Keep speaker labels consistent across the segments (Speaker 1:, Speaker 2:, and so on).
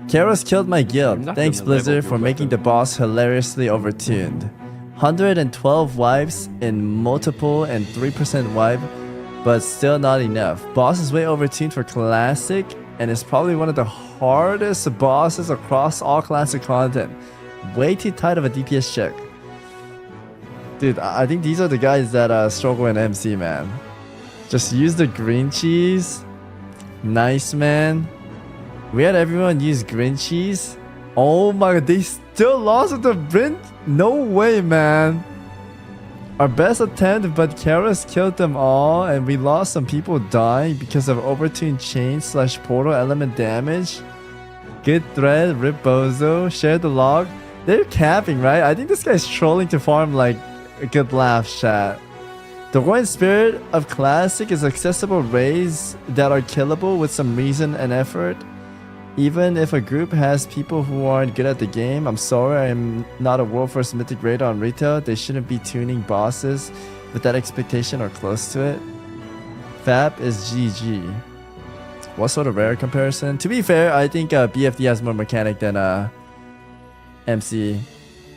Speaker 1: Karos killed my guild.
Speaker 2: Not
Speaker 1: Thanks
Speaker 2: gonna level
Speaker 1: Blizzard
Speaker 2: your
Speaker 1: for making the
Speaker 2: weapon.
Speaker 1: boss hilariously overtuned. 112 wives in multiple and 3% wipe, but still not enough. Boss is way overtuned for classic and is probably one of the hardest bosses across all classic content. Way too tight of a DPS check. Dude, I think these are the guys that struggle in MC, man. Just use the green cheese. Nice, man. We had everyone use green cheese. Oh my god, they still lost with the Brint? No way, man. Our best attempt, but Karos killed them all, and we lost some people dying because of overtuned chain / portal element damage. Good thread, Rip Bozo, share the log. They're capping, right? I think this guy's trolling to farm like a good laugh, chat. The Royal Spirit of Classic is accessible raids that are killable with some reason and effort. Even if a group has people who aren't good at the game, I'm sorry I'm not a world first mythic raider on retail. They shouldn't be tuning bosses with that expectation or close to it. FAP is GG. What sort of rare comparison? To be fair, I think BFD has more mechanic than MC.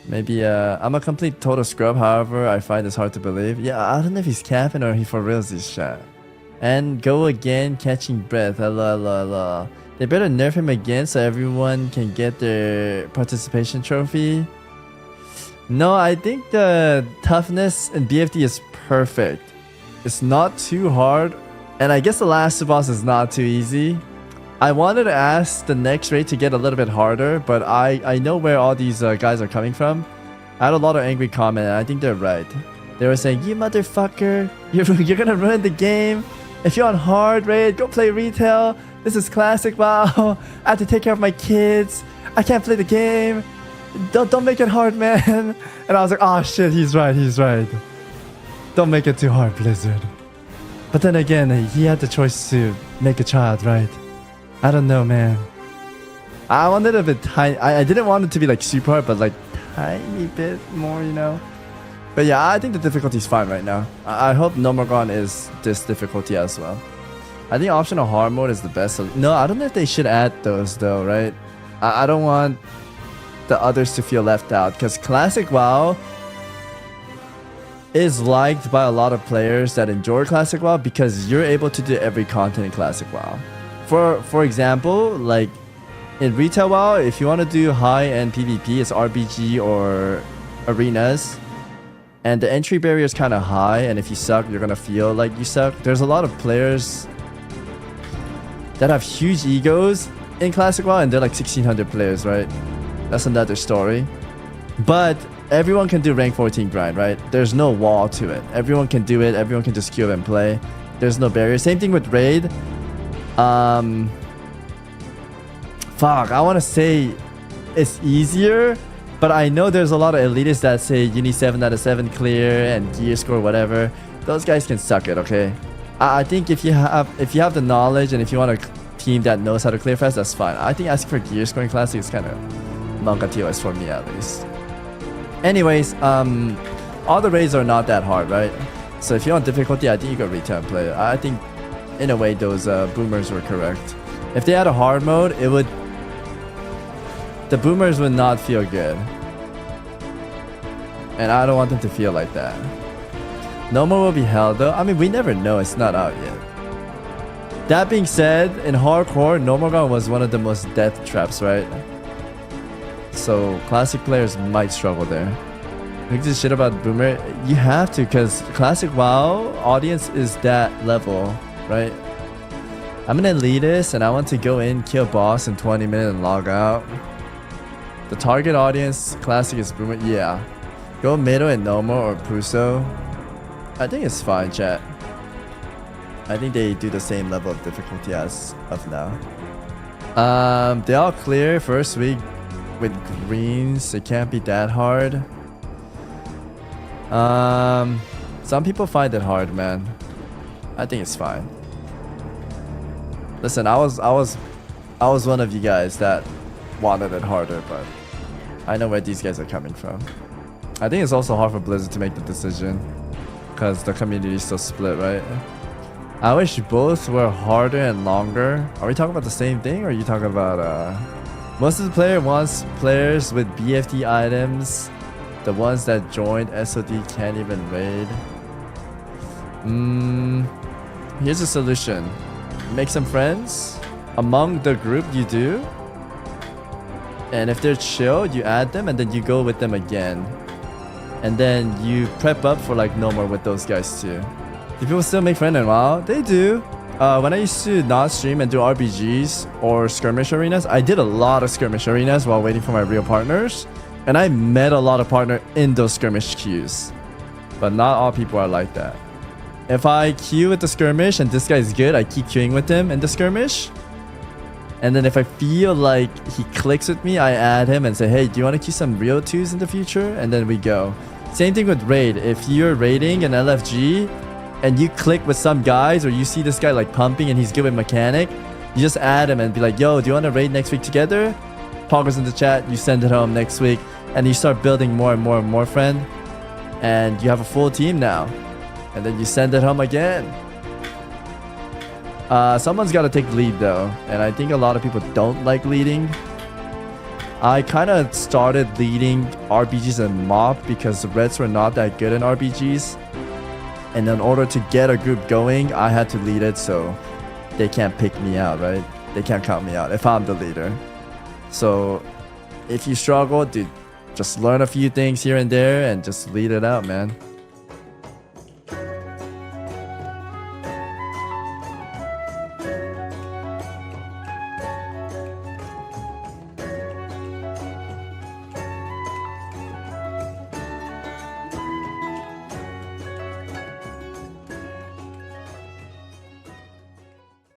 Speaker 1: Maybe I'm a complete total scrub, however, I find this hard to believe. Yeah, I don't know if he's capping or he for reals this shot. And go again, catching breath. Hello. They better nerf him again so everyone can get their participation trophy. No, I think the toughness in BFD is perfect. It's not too hard. And I guess the last boss is not too easy. I wanted to ask the next raid to get a little bit harder, but I know where all these guys are coming from. I had a lot of angry comment, and I think they're right. They were saying, you motherfucker, you're gonna ruin the game. If you're on hard raid, go play retail. This is classic WoW. I have to take care of my kids. I can't play the game. Don't make it hard, man. And I was like, oh shit, he's right. Don't make it too hard, Blizzard. But then again, he had the choice to make a child, right? I don't know, man. I wanted a bit tiny. I didn't want it to be like super hard, but like tiny bit more, you know? But yeah, I think the difficulty is fine right now. I hope Gnomeregan is this difficulty as well. I think optional hard mode is the best. No, I don't know if they should add those though, right? I don't want the others to feel left out because Classic WoW is liked by a lot of players that enjoy Classic WoW because you're able to do every content in Classic WoW. For example, like in Retail WoW, if you want to do high-end PvP, it's RBG or arenas. And the entry barrier is kind of high, and if you suck, you're going to feel like you suck. There's a lot of players that have huge egos in Classic WoW, and they're like 1,600 players, right? That's another story. But everyone can do rank 14 grind, right? There's no wall to it. Everyone can do it. Everyone can just queue and play. There's no barrier. Same thing with raid. Fuck, I want to say it's easier, but I know there's a lot of elitists that say you need 7 out of 7 clear and gear score whatever. Those guys can suck it, okay? I think if you have the knowledge and if you want a team that knows how to clear fast, that's fine. I think asking for gear scoring classic is kind of manga TOS for me at least. Anyways, all the raids are not that hard, right? So if you want difficulty, I think you go retail and play it. I think in a way those boomers were correct. If they had a hard mode, the boomers would not feel good. And I don't want them to feel like that. No more will be held though. I mean, we never know. It's not out yet. That being said, in hardcore, Gnomeregan was one of the most death traps, right? So classic players might struggle there. Think this shit about boomer? You have to, because classic WoW audience is that level, right? I'm an elitist and I want to go in, kill boss in 20 minutes and log out. The target audience, classic is boomer. Yeah. Go Mido and Nomo or Puso. I think it's fine, chat. I think they do the same level of difficulty as of now. They all clear first week with greens. It can't be that hard. Some people find it hard, man. I think it's fine. Listen, I was one of you guys that wanted it harder, but I know where these guys are coming from. I think it's also hard for Blizzard to make the decision because the community is so split, right? I wish both were harder and longer. Are we talking about the same thing, or are you talking about Most of the player wants players with BFT items. The ones that joined SOD can't even raid. Here's a solution. Make some friends among the group you do. And if they're chill, you add them and then you go with them again. And then you prep up for like no more with those guys too. Do people still make friends in WoW? They do. When I used to not stream and do RPGs or skirmish arenas, I did a lot of skirmish arenas while waiting for my real partners. And I met a lot of partners in those skirmish queues. But not all people are like that. If I queue with the skirmish and this guy is good, I keep queuing with him in the skirmish. And then if I feel like he clicks with me, I add him and say, hey, do you want to queue some real 2s in the future? And then we go. Same thing with raid. If you're raiding an LFG and you click with some guys or you see this guy like pumping and he's good with mechanic, you just add him and be like, yo, do you want to raid next week together? Poggers in the chat, you send it home next week. And you start building more and more and more friend. And you have a full team now. And then you send it home again. Someone's got to take lead though. And I think a lot of people don't like leading. I kind of started leading RPGs and MOP because the Reds were not that good in RPGs. And in order to get a group going, I had to lead it so they can't pick me out, right? They can't count me out if I'm the leader. So if you struggle, dude, just learn a few things here and there and just lead it out, man.